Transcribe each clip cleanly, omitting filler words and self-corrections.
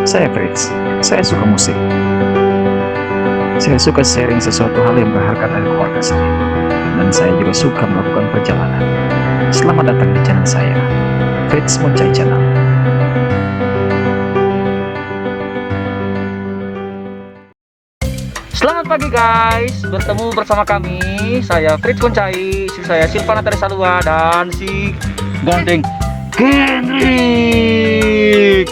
Saya Fritz, saya suka musik. Saya suka sharing sesuatu hal yang berharga dari keluarga saya. Dan saya juga suka melakukan perjalanan. Selamat datang di channel saya, Fritz Moncai Channel. Selamat pagi guys, bertemu bersama kami. Saya Fritz Moncai, istri saya Silvana Teresalua, dan si gandeng Kendrick.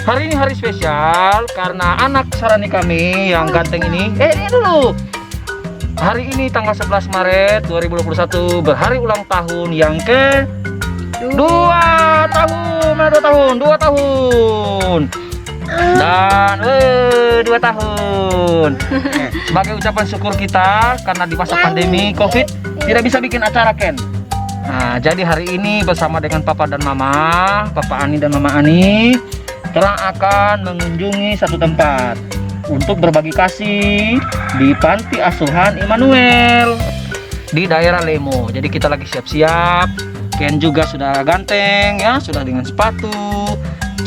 Hari ini hari spesial karena anak sarani kami yang ganteng ini. Ini dulu. Hari ini tanggal 11 Maret 2021 berhari ulang tahun yang ke 2 tahun. Dan 2 tahun. Sebagai ucapan syukur kita karena di masa pandemi Covid tidak bisa bikin acara, Ken. Nah, jadi hari ini bersama dengan Papa dan Mama, Papa Ani dan Mama Ani, telah akan mengunjungi satu tempat untuk berbagi kasih di Panti Asuhan Immanuel di daerah Lemo. Jadi kita lagi siap-siap. Ken juga sudah ganteng ya, sudah dengan sepatu,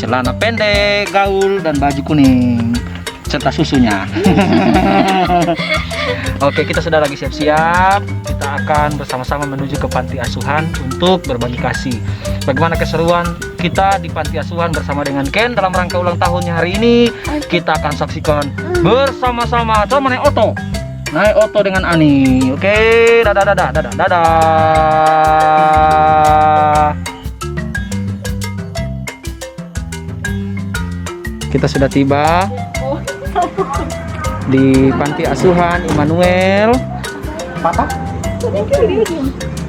celana pendek, gaul, dan baju kuning serta susunya. Oke, kita sudah lagi siap-siap. Kita akan bersama-sama menuju ke panti asuhan untuk berbagi kasih. Bagaimana keseruan kita di panti asuhan bersama dengan Ken dalam rangka ulang tahunnya hari ini? Kita akan saksikan bersama-sama. Coba naik oto dengan Ani. Oke, dadah. Kita sudah tiba di Panti Asuhan Immanuel. Papa,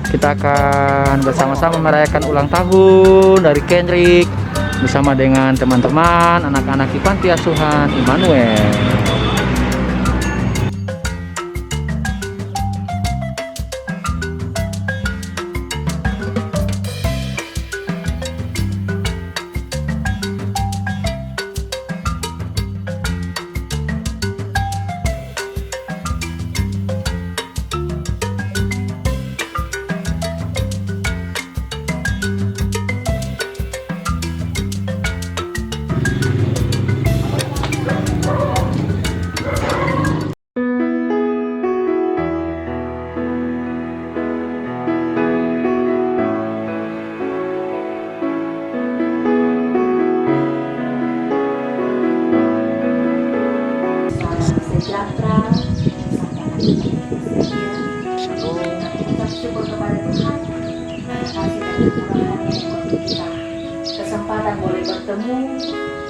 kita akan bersama-sama merayakan ulang tahun dari Kendrick bersama dengan teman-teman anak-anak di Panti Asuhan Immanuel. Kesempatan boleh bertemu,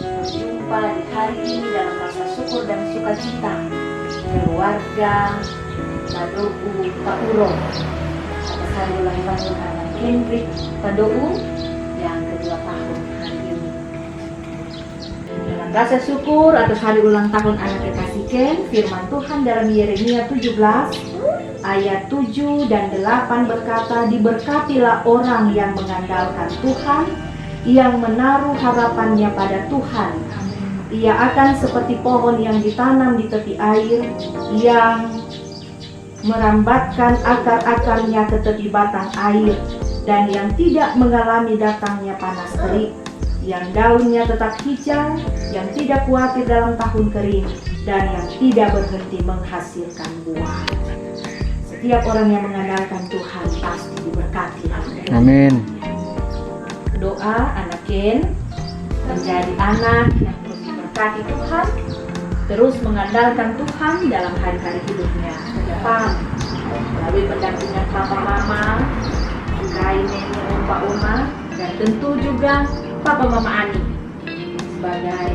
berjumpa di hari ini dalam rasa syukur dan sukacita keluarga Padou Pauro atas hari ulang tahun anak Kendrick Padou yang kedua tahun hari ini. Dalam rasa syukur atas hari ulang tahun anak kekasih Ken, firman Tuhan dalam Yeremia 17 ayat 7 dan 8 berkata, diberkatilah orang yang mengandalkan Tuhan, yang menaruh harapannya pada Tuhan. Ia akan seperti pohon yang ditanam di tepi air, yang merambatkan akar-akarnya ke tepi batang air, dan yang tidak mengalami datangnya panas terik, yang daunnya tetap hijau, yang tidak khawatir dalam tahun kering, dan yang tidak berhenti menghasilkan buah. Setiap orang yang mengandalkan Tuhan pasti diberkati. Amin. Doa anak Ken menjadi anak yang terus diberkati Tuhan, terus mengandalkan Tuhan dalam hari-hari hidupnya ke depan melalui pendampingan papa mama, kain nenek opa oma, dan tentu juga papa mama Ani sebagai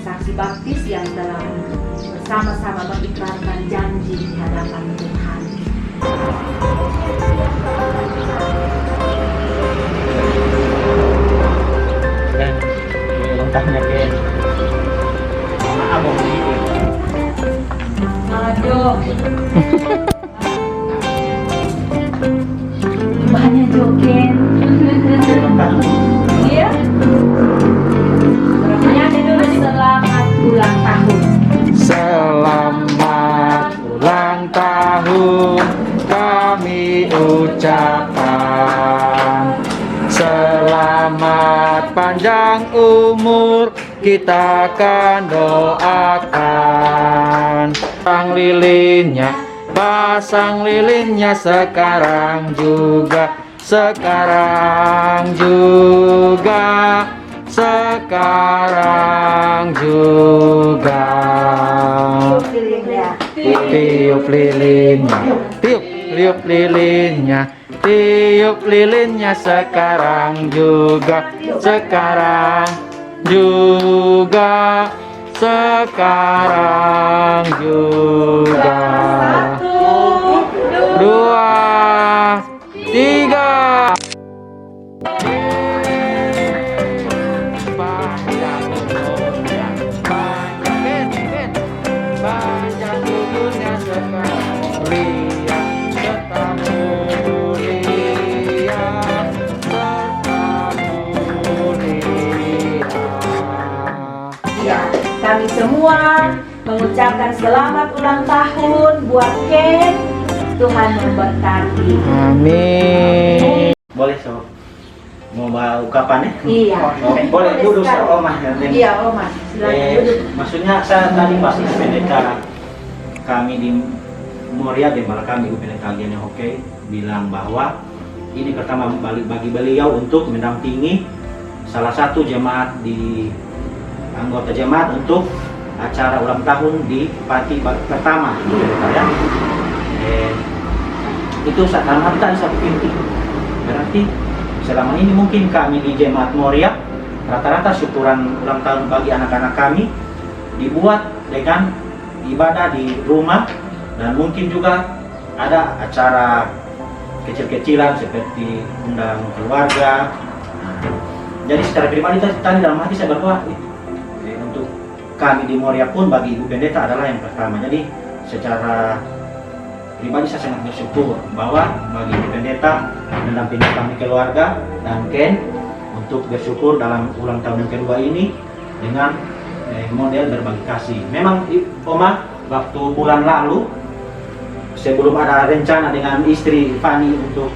saksi baptis yang telah bersama-sama mengikrarkan janji di hadapan Tuhan. Ken, ulang tahunnya Ken. Sama abang ini. Aduh. Banyak Ken. Iya. Berapanya dulu selamat ulang tahun. Selamat ulang tahun kami ucapkan. Selamat panjang umur kita akan doakan. Pasang lilinnya sekarang juga, sekarang juga, sekarang juga. Tiup lilinnya, tiup lilinnya, tiup lilinnya sekarang juga, sekarang juga, sekarang juga. 2, 3. Panjang umurnya, panjang umurnya sekarang mulia, serta mulia, serta mulia. Ya, kami semua mengucapkan selamat ulang tahun buat Ken. Tuhan memberkati. Amin. Boleh so mau bawa ungkapan ya? Iya. Boleh duduk sekali. so Oma. Iya, Oma. Silakan duduk. Maksudnya saya tadi pas pendeta kami di Moria di kami pendeta Agian Hockey bilang bahwa ini pertama bagi beliau untuk mendampingi salah satu jemaat di anggota jemaat untuk acara ulang tahun di Pati pertama ya. Itu dalam hati tadi satu pintu. Berarti selama ini mungkin kami di Jemaat Moria rata-rata syukuran ulang tahun bagi anak-anak kami dibuat dengan ibadah di rumah, dan mungkin juga ada acara kecil-kecilan seperti undang keluarga. Jadi secara pribadi tadi dalam hati saya berdoa untuk kami di Moria pun bagi Ibu Pendeta adalah yang pertama. Jadi secara pribadi saya sangat bersyukur bahwa bagi Ibu Pendeta mendampingi kami keluarga dan Ken untuk bersyukur dalam ulang tahun yang kedua ini dengan model berbagi kasih. Memang Oma waktu bulan lalu sebelum ada rencana dengan istri Fani untuk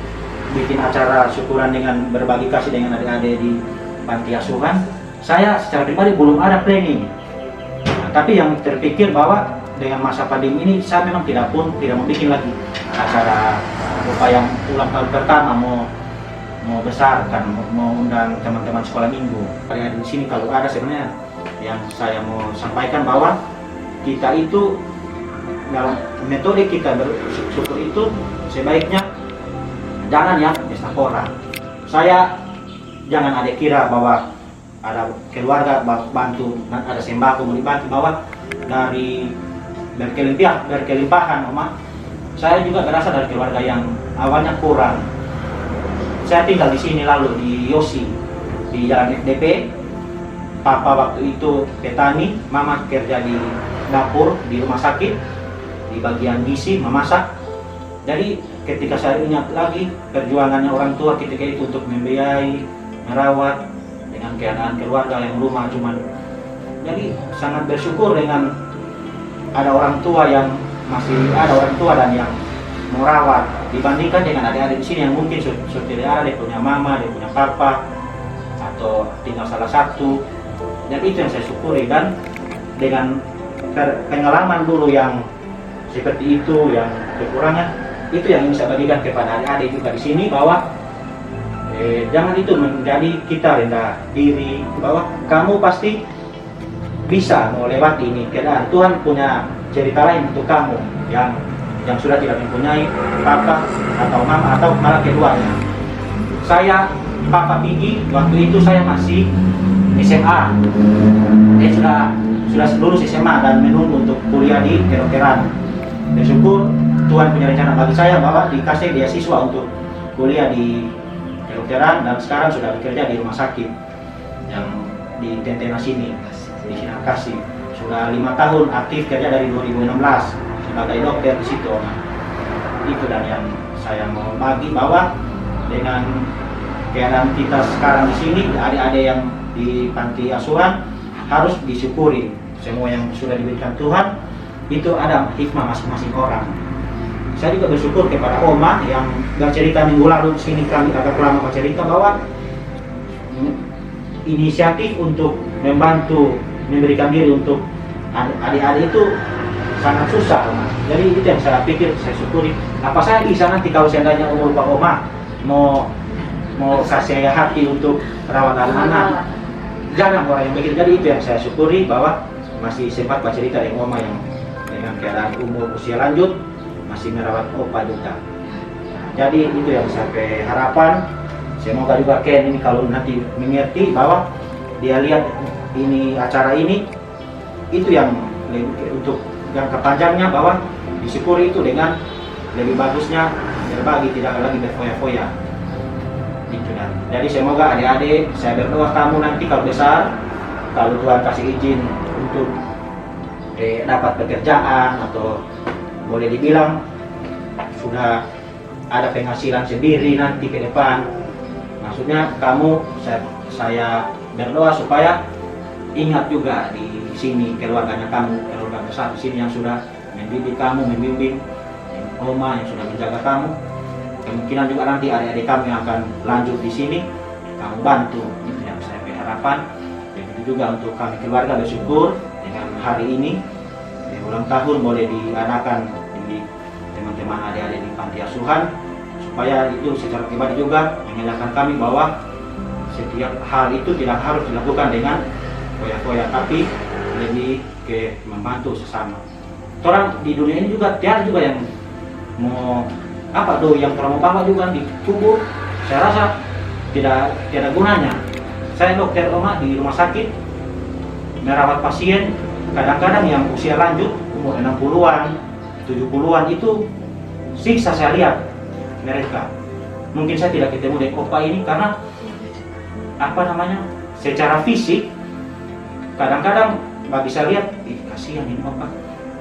bikin acara syukuran dengan berbagi kasih dengan adik-adik di panti asuhan, saya secara pribadi belum ada planning. Nah, tapi yang terpikir bahwa dengan masa pandemi ini saya memang tidak membuat lagi acara upaya ulang tahun pertama mau besarkan, mau undang teman-teman sekolah minggu. Di sini kalau ada sebenarnya yang saya mau sampaikan bahwa kita itu dalam metode kita bersyukur itu sebaiknya jangan yang pesta-pora. Saya jangan ada kira bahwa ada keluarga bantu, ada sembako mau dibagi, bahwa dari berkelimpahan Oma. Saya juga berasal dari keluarga yang awalnya kurang. Saya tinggal di sini lalu di Yosi di Jalan FDP. Papa waktu itu petani, mama kerja di dapur di rumah sakit di bagian gizi memasak. Jadi ketika saya ingat lagi perjuangannya orang tua ketika itu untuk membiayai, merawat dengan keadaan keluarga yang rumah cuman. Jadi sangat bersyukur dengan ada orang tua yang masih ada orang tua dan yang merawat dibandingkan dengan adik-adik di sini yang mungkin sudah ada, dia punya mama, dia punya papa, atau tinggal salah satu. Dan itu yang saya syukuri, dan dengan pengalaman dulu yang seperti itu yang kekurangan itu yang ingin saya bagikan kepada adik-adik juga di sini, bahwa jangan itu menjadi kita rendah diri, bahwa kamu pasti bisa melewati ini keadaan. Tuhan punya cerita lain untuk kamu yang sudah tidak mempunyai papa atau mama atau malah keduanya. Saya papa Pigi waktu itu saya masih SMA. Sudah lulus SMA dan menunggu untuk kuliah di kedokteran. Bersyukur Tuhan punya rencana bagi saya bahwa dikasih beasiswa untuk kuliah di kedokteran, dan sekarang sudah bekerja di rumah sakit yang di Tentena sini. Di Sinar Kasih sudah 5 tahun aktif kerja dari 2016 sebagai dokter di situ. Itu dan yang saya mau bagi, bahwa dengan keadaan kita sekarang di sini, adik-adik yang di panti asuhan harus disyukuri. Semua yang sudah diberikan Tuhan itu ada hikmah masing-masing orang. Saya juga bersyukur kepada Oma yang bercerita minggu lalu di sini, kami agak lama bercerita bahwa inisiatif untuk membantu memberikan diri untuk adik-adik itu sangat susah, Oma. Jadi itu yang saya pikir, saya syukuri. Apa saya bisa nanti kalau seandainya umur Pak Oma mau kasih hati untuk rawat anak-anak, jangan orang yang begitu. Jadi itu yang saya syukuri, bahwa masih sempat bercerita dengan Oma yang dengan keadaan umur usia lanjut masih merawat Opa juga. Jadi itu yang saya harapan. Semoga juga Ken ini kalau nanti mengerti bahwa dia lihat ini acara ini, itu yang untuk jangka panjangnya, bahwa disyukuri itu dengan lebih bagusnya berbagi, tidak lagi berfoya-foya. Itu dan. Jadi semoga adik-adik, saya berdoa kamu nanti kalau besar, kalau Tuhan kasih izin untuk dapat pekerjaan atau boleh dibilang sudah ada penghasilan sendiri nanti ke depan. Maksudnya kamu, saya berdoa supaya ingat juga di sini keluarganya kamu, keluarga besar di sini yang sudah mendidik kamu, membimbing, Oma yang sudah menjaga kamu. Kemungkinan juga nanti adik-adik kamu yang akan lanjut di sini, kamu bantu. Itu yang saya berharapan. Begitu juga untuk kami keluarga bersyukur dengan hari ini ulang tahun boleh diadakan di teman-teman adik-adik di panti asuhan, supaya itu secara pribadi juga mengingatkan kami bahwa setiap hal itu tidak harus dilakukan dengan foya-foya, tapi lebih ke membantu sesama. Orang di dunia ini juga tiada juga yang mau yang orang mau bawa juga di tubuh. Saya rasa tidak gunanya. Saya dokter Oma di rumah sakit merawat pasien kadang-kadang yang usia lanjut umur 60-an, 70-an, itu siksa saya lihat mereka. Mungkin saya tidak ketemu dengan Opa ini karena secara fisik kadang-kadang bagi saya lihat, kasihan ini Opa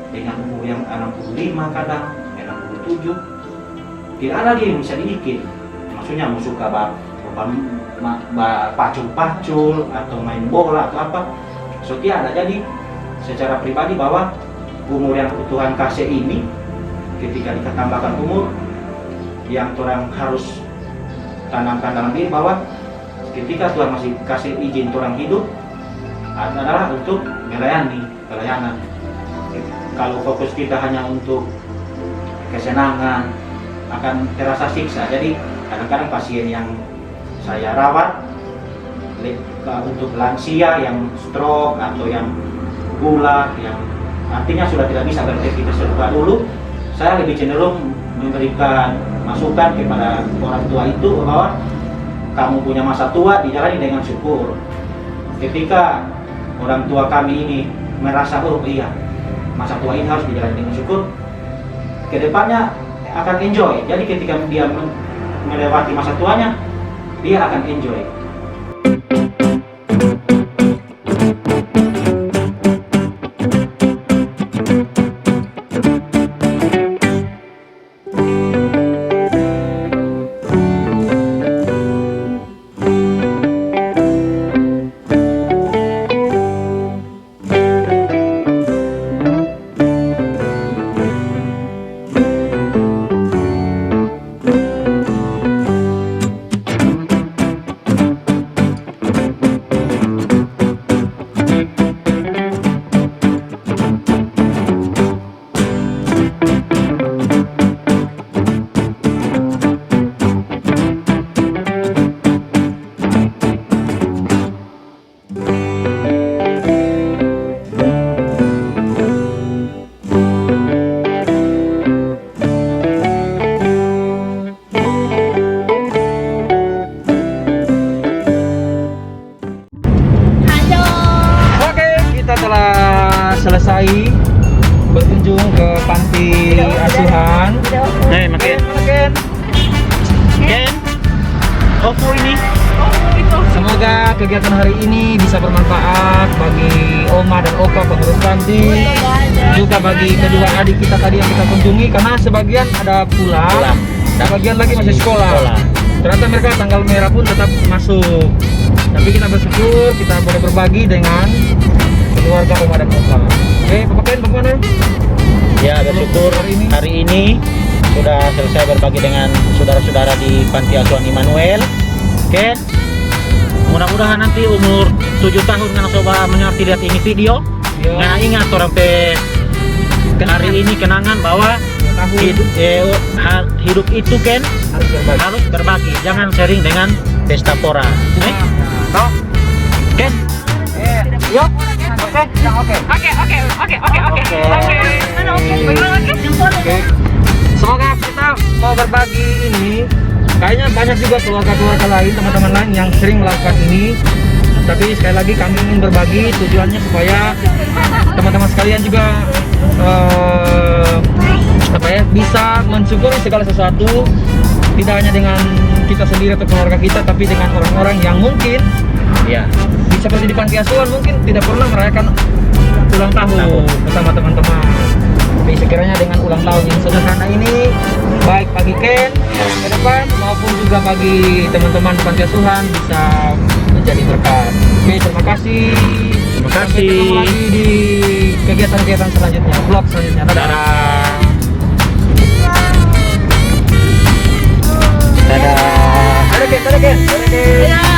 dengan umur yang 65, kadang 67, tidak ada dia yang bisa dibikin. Maksudnya mau suka pacul-pacul atau main bola atau apa, so tiada. Jadi secara pribadi bahwa umur yang Tuhan kasih ini, ketika ditambahkan umur yang orang harus tanamkan dalam diri, bahwa ketika Tuhan masih kasih izin orang hidup adalah untuk pelayanan. Kalau fokus kita hanya untuk kesenangan, akan terasa siksa. Jadi kadang-kadang pasien yang saya rawat untuk lansia yang stroke atau yang gula, yang artinya sudah tidak bisa beraktivitas seperti dulu, saya lebih cenderung memberikan masukan kepada orang tua itu bahwa kamu punya masa tua dijalani dengan syukur. Ketika orang tua kami ini merasa iya, masa tua ini harus dijalani dengan syukur, kedepannya akan enjoy. Jadi ketika dia melewati masa tuanya, dia akan enjoy. Selesai berkunjung ke panti asuhan. Makin. Ini. Semoga kegiatan hari ini bisa bermanfaat bagi Oma dan Opa pengurus panti, juga bagi kedua adik kita tadi yang kita kunjungi, karena sebagian ada pulang, sebagian lagi masih sekolah. Ternyata mereka tanggal merah pun tetap masuk. Tapi kita bersyukur kita boleh berbagi dengan keluarga Oma dan Opa. Oke, Bapak Ken, bagaimana? Ya, bersyukur hari ini sudah selesai berbagi dengan saudara-saudara di Panti Asuhan Immanuel. Ken, mudah-mudahan nanti umur 7 tahun kan sobat mengerti lihat ini video. Iya. Nah ingat orang hari ini kenangan bahwa hidup itu kan harus berbagi, jangan sharing dengan pesta pora. Toh? Ken? Yo. Oke. Semoga kita mau berbagi ini. Kayaknya banyak juga keluarga-keluarga lain, teman-teman lain yang sering melakukan ini. Tapi sekali lagi kami ingin berbagi, tujuannya supaya teman-teman sekalian juga bisa mensyukuri segala sesuatu, tidak hanya dengan kita sendiri atau keluarga kita, tapi dengan orang-orang yang mungkin Ya, seperti di panti asuhan mungkin tidak pernah merayakan ulang tahun bersama teman-teman. Tapi sekiranya dengan ulang tahun yang sederhana ini, baik bagi Ken ke depan maupun juga bagi teman-teman panti asuhan bisa menjadi berkat. Oke, terima kasih. terima Sampai kasih. ketemu lagi di kegiatan-kegiatan selanjutnya, vlog selanjutnya. Dadah. Dadah. Dadah Ken. Dadah Ken. Dadah Ken.